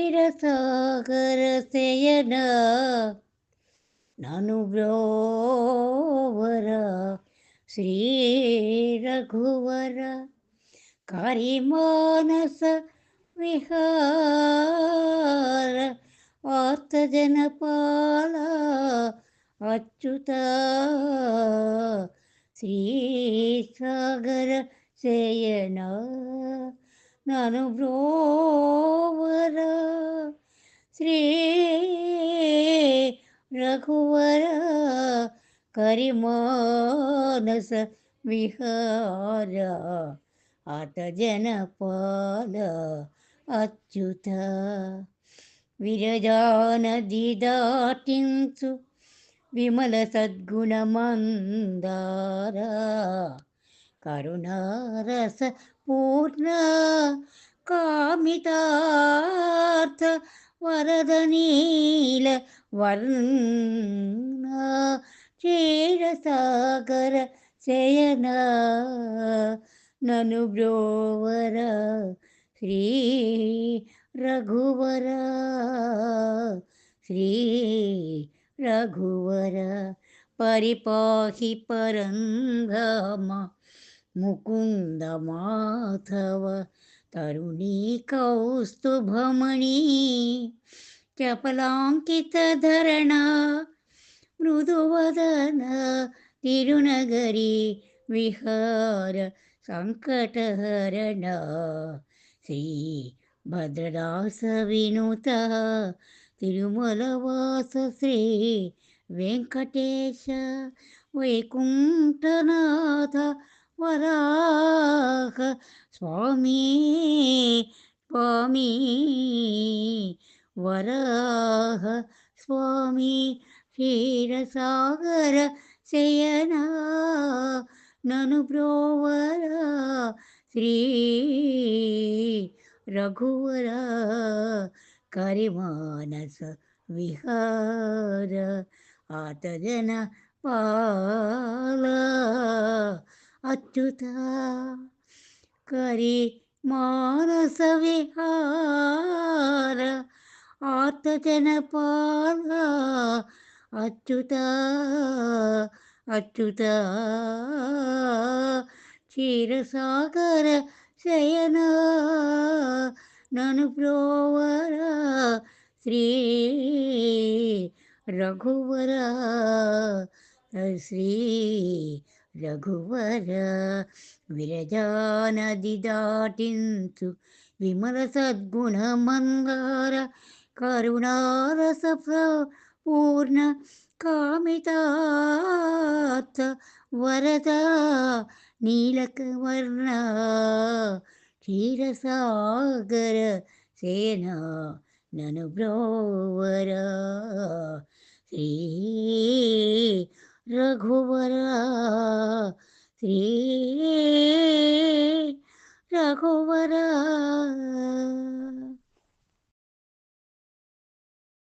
ಕ್ಷೀರಸಾಗರ ಶಯನ ನಾನು ಬ್ರೋವರ ಶ್ರೀ ರಘುವರ ಕರಿಮಾನಸ ವಿಹಾರ ಆರ್ತ ಜನಪಾಲ ಅಚ್ಯುತ ಶ್ರೀಸಾಗರ ಶಯನ ನಾನು ಬ್ರೋವರ ಶ್ರೀ ರಘುವರ ಕರಿಮಾನಸ ವಿಹಾರ ಆತ ಜನಪಾಲ ಅಚ್ಯುತ ವಿರಜಾನದಿ ದಾಟಿಂಚು ವಿಮಲ ಸದ್ಗುಣ ಮಂದಾರ ಕರುಣಾರಸ ಪೂರ್ಣ ಕಾಮಿತಾರ್ಥ ವರದ ನೀಲ ವರ್ಣ ಕ್ಷೀರಸಾಗರ ಶಯನ ನನು ಬ್ರೋವರ ಶ್ರೀ ರಘುವರ ಶ್ರೀ ರಘುವರ ಪರಿಪಾಹಿ ಪರಂಧಾಮ ಮುಕುಂದ ಮಾಧವ ತರುಣೀ ಕೌಸ್ತುಭಮಣಿ ಚಪಲಾಂಕಿತ ಧರಣ ಮೃದುವದನ ತಿರುನಗರಿ ವಿಹಾರ ಸಂಕಟಹರಣ ಶ್ರೀ ಭದ್ರದಾಸ ವಿನುತ ತಿರುಮಲವಾಸ ಶ್ರೀ ವೆಂಕಟೇಶ ವೈಕುಂಠನಾಥ ವರಾಹ ಸ್ವಾಮಿ ಸ್ವಾಮಿ ವರಾಹ ಸ್ವಾಮಿ ಕ್ಷೀರಸಾಗರ ಶಯನ ನನು ಬ್ರೋವರ ಶ್ರೀ ರಘುವರ ಕರಿಮಾನಸ ವಿಹಾರ ಆತ ಜನ ಪಾಲ ಅಚ್ಯುತ ಕರಿ ಮಾನಸ ವಿಹಾರ ಆತ ಜನಪಾಲ ಅಚ್ಯುತ ಅಚ್ಯುತ ಕ್ಷೀರಸಾಗರ ಶಯನ ನನು ಬ್ರೋವರ ಶ್ರೀ ರಘುವರ ಶ್ರೀ ರಘುವರ ವಿರಜಾನದಿ ದಾಟಿಂಚು ವಿಮಲ ಸದ್ಗುಣ ಮಂದಾರ ಕರುಣಾರಸ ಪೂರ್ಣ ಕಾಮಿತಾರ್ಥ ವರದ ನೀಲಕವರ್ಣ ಕ್ಷೀರಸಾಗರ ಸೇನ ನನು ಬ್ರೋವರ ಶ್ರೀ ರಘುವರ ಶ್ರೀ ರಘುವರ